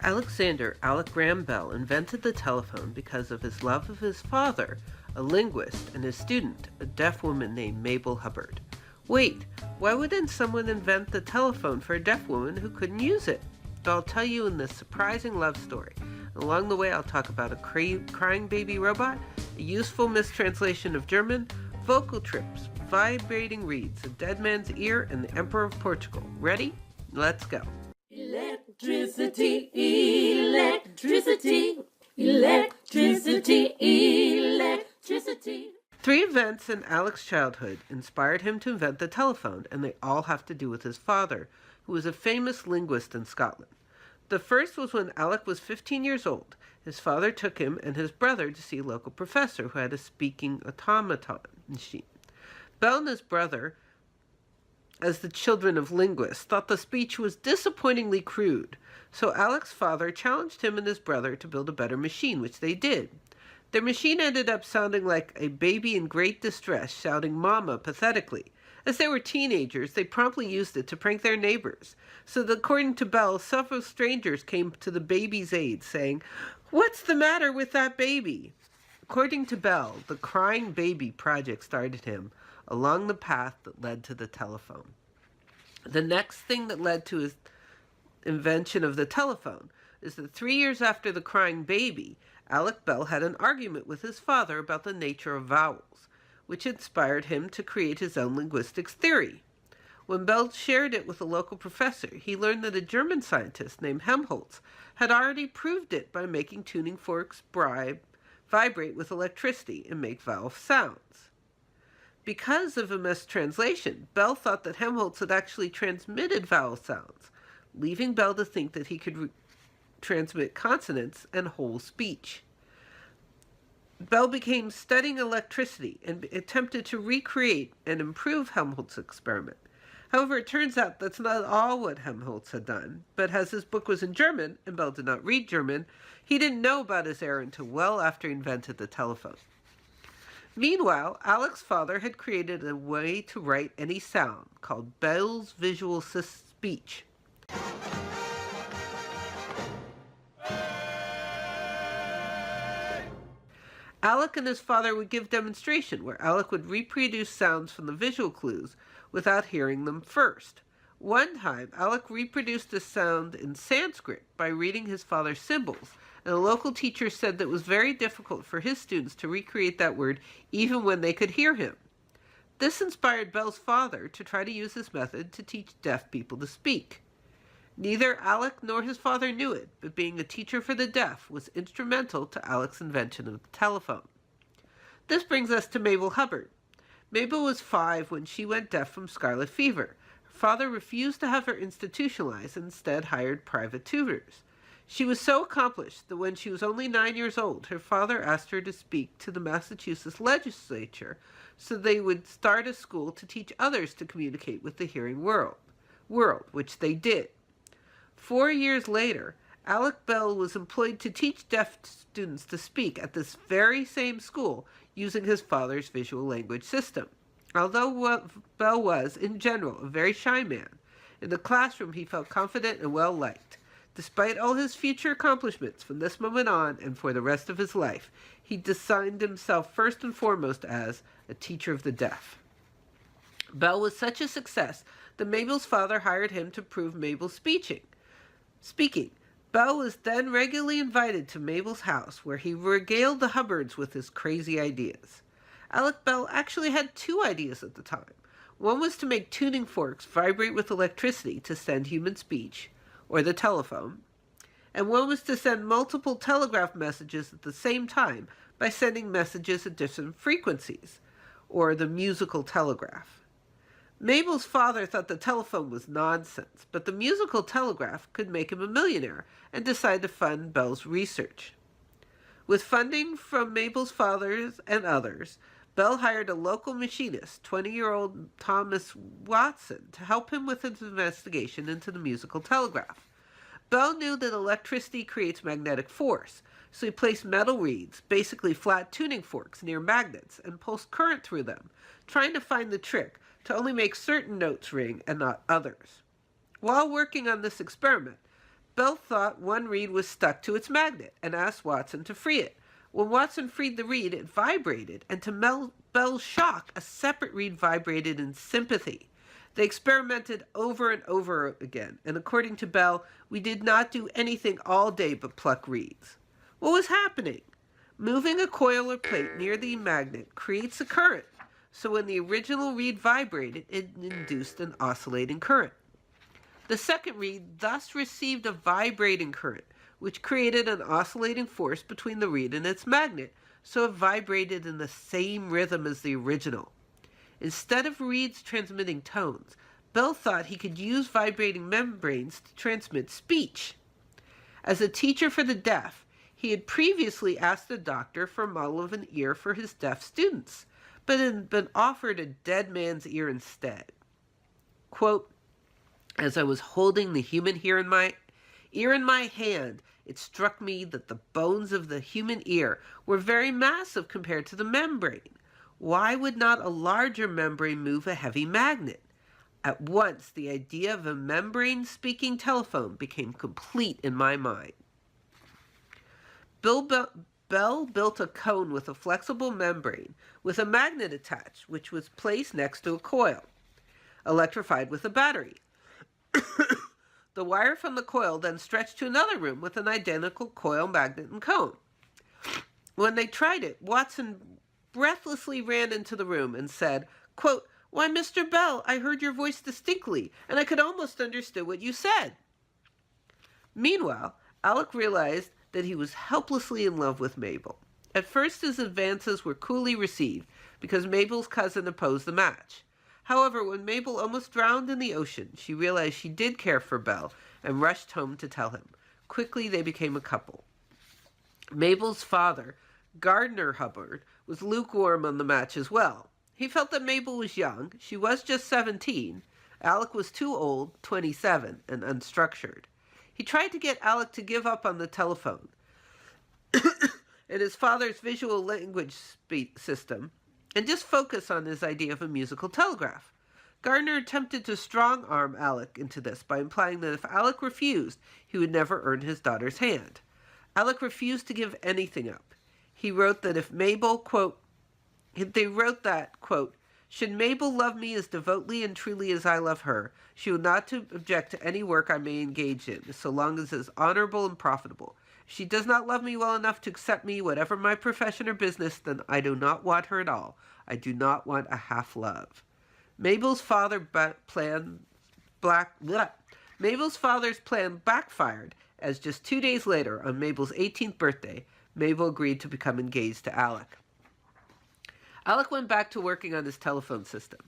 Alexander Alec Graham Bell invented the telephone because of his love of his father, a linguist, and his student, a deaf woman named Mabel Hubbard. Wait, why wouldn't someone invent the telephone for a deaf woman who couldn't use it? I'll tell you in this surprising love story. Along the way, I'll talk about a crying baby robot, a useful mistranslation of German, vocal trips, vibrating reeds, a dead man's ear, and the Emperor of Portugal. Ready? Let's go. Electricity, electricity, electricity, electricity. Three events in Alec's childhood inspired him to invent the telephone, and they all have to do with his father, who was a famous linguist in Scotland. The first was when Alec was 15 years old. His father took him and his brother to see a local professor who had a speaking automaton machine. Bell and his brother, as the children of linguists, thought the speech was disappointingly crude, so Alec's father challenged him and his brother to build a better machine, which they did. Their machine ended up sounding like a baby in great distress shouting "Mama" pathetically. As they were teenagers, they promptly used it to prank their neighbors, so that according to Bell, several strangers came to the baby's aid, saying, "What's the matter with that baby?" According to Bell, the Crying Baby project started him along the path that led to the telephone. The next thing that led to his invention of the telephone is that 3 years after the Crying Baby, Alec Bell had an argument with his father about the nature of vowels, which inspired him to create his own linguistics theory. When Bell shared it with a local professor, he learned that a German scientist named Helmholtz had already proved it by making tuning forks vibrate with electricity and make vowel sounds. Because of a mistranslation, Bell thought that Helmholtz had actually transmitted vowel sounds, leaving Bell to think that he could transmit consonants and whole speech. Bell began studying electricity and attempted to recreate and improve Helmholtz's experiment. However, it turns out that's not all what Helmholtz had done, but as his book was in German, and Bell did not read German, he didn't know about his error until well after he invented the telephone. Meanwhile, Alec's father had created a way to write any sound called Bell's visual speech. Alec and his father would give demonstration where Alec would reproduce sounds from the visual clues without hearing them first. One time, Alec reproduced a sound in Sanskrit by reading his father's symbols, and a local teacher said that it was very difficult for his students to recreate that word even when they could hear him. This inspired Bell's father to try to use this method to teach deaf people to speak. Neither Alec nor his father knew it, but being a teacher for the deaf was instrumental to Alec's invention of the telephone. This brings us to Mabel Hubbard. Mabel was 5 when she went deaf from scarlet fever. Her father refused to have her institutionalized and instead hired private tutors. She was so accomplished that when she was only 9 years old, her father asked her to speak to the Massachusetts legislature so they would start a school to teach others to communicate with the hearing world, which they did. 4 years later, Alec Bell was employed to teach deaf students to speak at this very same school using his father's visual language system. Although Bell was, in general, a very shy man, in the classroom he felt confident and well-liked. Despite all his future accomplishments from this moment on and for the rest of his life, he defined himself first and foremost as a teacher of the deaf. Bell was such a success that Mabel's father hired him to prove Mabel's speaking. Bell was then regularly invited to Mabel's house, where he regaled the Hubbards with his crazy ideas. Alec Bell actually had 2 ideas at the time. One was to make tuning forks vibrate with electricity to send human speech, or the telephone, and one was to send multiple telegraph messages at the same time by sending messages at different frequencies, or the musical telegraph. Mabel's father thought the telephone was nonsense, but the musical telegraph could make him a millionaire, and decided to fund Bell's research. With funding from Mabel's father and others, Bell hired a local machinist, 20-year-old Thomas Watson, to help him with his investigation into the musical telegraph. Bell knew that electricity creates magnetic force, so he placed metal reeds, basically flat tuning forks, near magnets and pulsed current through them, trying to find the trick to only make certain notes ring and not others. While working on this experiment, Bell thought one reed was stuck to its magnet and asked Watson to free it. When Watson freed the reed, it vibrated, and to Bell's shock, a separate reed vibrated in sympathy. They experimented over and over again, and according to Bell, we did not do anything all day but pluck reeds. What was happening? Moving a coil or plate near the magnet creates a current, so when the original reed vibrated, it induced an oscillating current. The second reed thus received a vibrating current, which created an oscillating force between the reed and its magnet, so it vibrated in the same rhythm as the original. Instead of reeds transmitting tones, Bell thought he could use vibrating membranes to transmit speech. As a teacher for the deaf, he had previously asked the doctor for a model of an ear for his deaf students, but had been offered a dead man's ear instead. Quote, "As I was holding the human ear in my hand, it struck me that the bones of the human ear were very massive compared to the membrane. Why would not a larger membrane move a heavy magnet? At once, the idea of a membrane-speaking telephone became complete in my mind." Bell built a cone with a flexible membrane with a magnet attached, which was placed next to a coil, electrified with a battery. The wire from the coil then stretched to another room with an identical coil, magnet, and cone. When they tried it, Watson breathlessly ran into the room and said, quote, "Why, Mr. Bell, I heard your voice distinctly, and I could almost understand what you said." Meanwhile, Alec realized that he was helplessly in love with Mabel. At first, his advances were coolly received because Mabel's cousin opposed the match. However, when Mabel almost drowned in the ocean, she realized she did care for Bell and rushed home to tell him. Quickly, they became a couple. Mabel's father, Gardner Hubbard, was lukewarm on the match as well. He felt that Mabel was young. She was just 17. Alec was too old, 27, and unstructured. He tried to get Alec to give up on the telephone and his father's visual language system and just focus on his idea of a musical telegraph. Gardner attempted to strong-arm Alec into this by implying that if Alec refused, he would never earn his daughter's hand. Alec refused to give anything up. He wrote that if Mabel, quote, "Should Mabel love me as devoutly and truly as I love her, she will not to object to any work I may engage in, so long as it is honorable and profitable. If she does not love me well enough to accept me, whatever my profession or business, then I do not want her at all. I do not want a half-love." Mabel's father's plan backfired, as just 2 days later, on Mabel's 18th birthday, Mabel agreed to become engaged to Alec. Alec went back to working on his telephone system.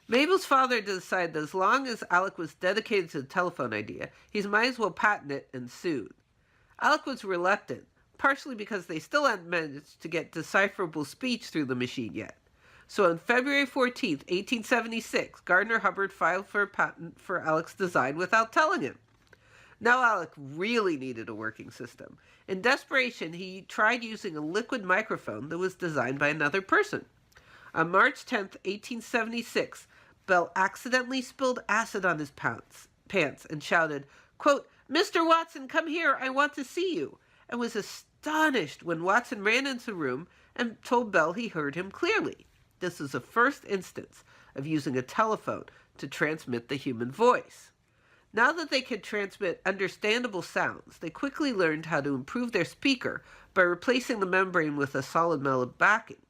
Mabel's father decided that as long as Alec was dedicated to the telephone idea, he might as well patent it, and sued. Alec was reluctant, partially because they still hadn't managed to get decipherable speech through the machine yet. So on February 14th, 1876, Gardner Hubbard filed for a patent for Alec's design without telling him. Now Alec really needed a working system. In desperation, he tried using a liquid microphone that was designed by another person. On March 10th, 1876, Bell accidentally spilled acid on his pants and shouted, quote, "Mr. Watson, come here, I want to see you," and was astonished when Watson ran into the room and told Bell he heard him clearly. This was the first instance of using a telephone to transmit the human voice. Now that they could transmit understandable sounds, they quickly learned how to improve their speaker by replacing the membrane with a solid metal backing.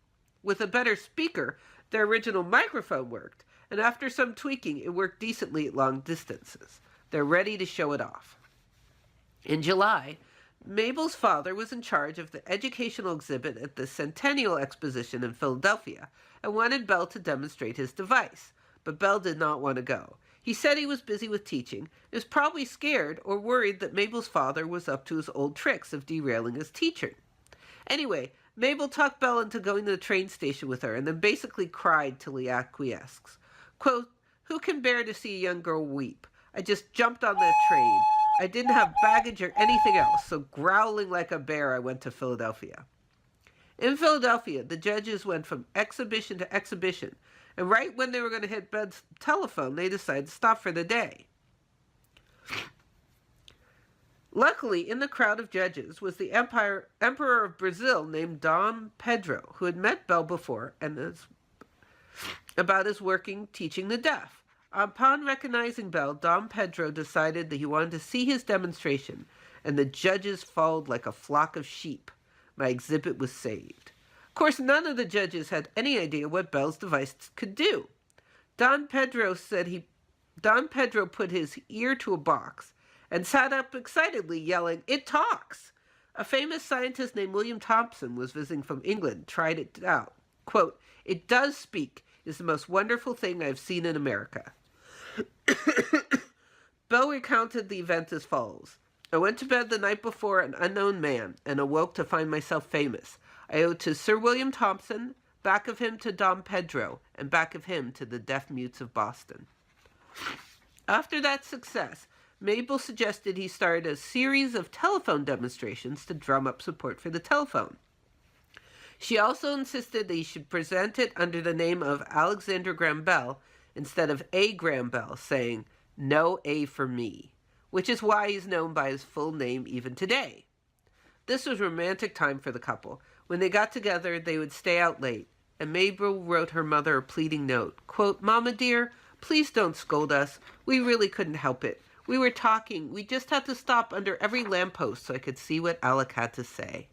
With a better speaker, their original microphone worked, and after some tweaking, it worked decently at long distances. They're ready to show it off. In July, Mabel's father was in charge of the educational exhibit at the Centennial Exposition in Philadelphia and wanted Bell to demonstrate his device, but Bell did not want to go. He said he was busy with teaching, and was probably scared or worried that Mabel's father was up to his old tricks of derailing his teaching. Anyway, Mabel talked Bell into going to the train station with her and then basically cried till he acquiesced. Quote, "Who can bear to see a young girl weep? I just jumped on that train. I didn't have baggage or anything else, so growling like a bear, I went to Philadelphia." In Philadelphia, the judges went from exhibition to exhibition, and right when they were going to hit Bell's telephone, they decided to stop for the day. Luckily, in the crowd of judges was the emperor of Brazil named Dom Pedro, who had met Bell before and about his working teaching the deaf. Upon recognizing Bell, Dom Pedro decided that he wanted to see his demonstration, and the judges followed like a flock of sheep. My exhibit was saved. Of course, none of the judges had any idea what Bell's device could do. Don Pedro put his ear to a box and sat up excitedly, yelling, "It talks!" A famous scientist named William Thompson was visiting from England, tried it out. Quote, "It does speak. It's the most wonderful thing I've seen in America." Bell recounted the event as follows. "I went to bed the night before an unknown man and awoke to find myself famous. I owed to Sir William Thompson, back of him to Dom Pedro, and back of him to the deaf mutes of Boston." After that success, Mabel suggested he start a series of telephone demonstrations to drum up support for the telephone. She also insisted that he should present it under the name of Alexander Graham Bell instead of A. Graham Bell, saying, "No A for me," which is why he's known by his full name even today. This was a romantic time for the couple. When they got together, they would stay out late, and Mabel wrote her mother a pleading note. Quote, "Mama dear, please don't scold us. We really couldn't help it. We were talking. We just had to stop under every lamppost so I could see what Alec had to say."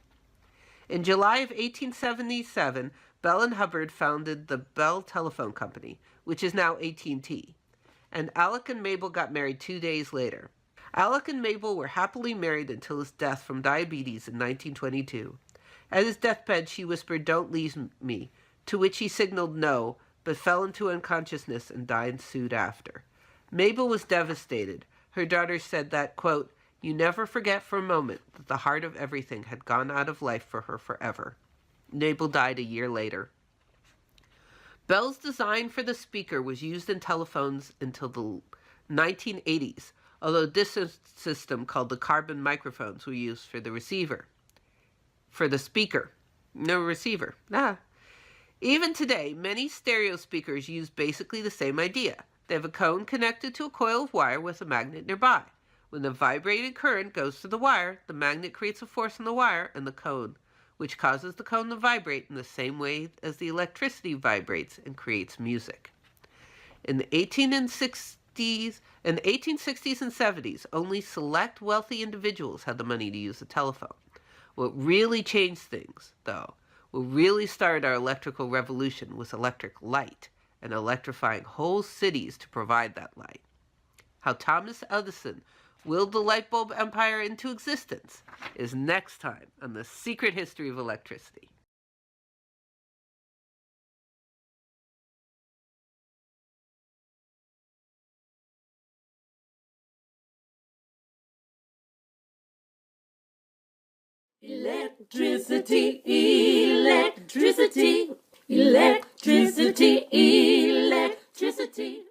In July of 1877, Bell and Hubbard founded the Bell Telephone Company, which is now AT&T, and Alec and Mabel got married 2 days later. Alec and Mabel were happily married until his death from diabetes in 1922. At his deathbed, she whispered, "Don't leave me," to which he signaled no, but fell into unconsciousness and died soon after. Mabel was devastated. Her daughter said that, quote, "You never forget for a moment that the heart of everything had gone out of life for her forever." Mabel died a year later. Bell's design for the speaker was used in telephones until the 1980s, although this system, called the carbon microphones, were used for the receiver. For the speaker. No receiver. Even today, many stereo speakers use basically the same idea. They have a cone connected to a coil of wire with a magnet nearby. When the vibrating current goes through the wire, the magnet creates a force on the wire and the cone, which causes the cone to vibrate in the same way as the electricity vibrates and creates music. In the 1860s and 70s, only select wealthy individuals had the money to use a telephone. What really changed things, though, what really started our electrical revolution was electric light and electrifying whole cities to provide that light. How Thomas Edison willed the light bulb empire into existence is next time on The Secret History of Electricity. Electricity, electricity, electricity, electricity.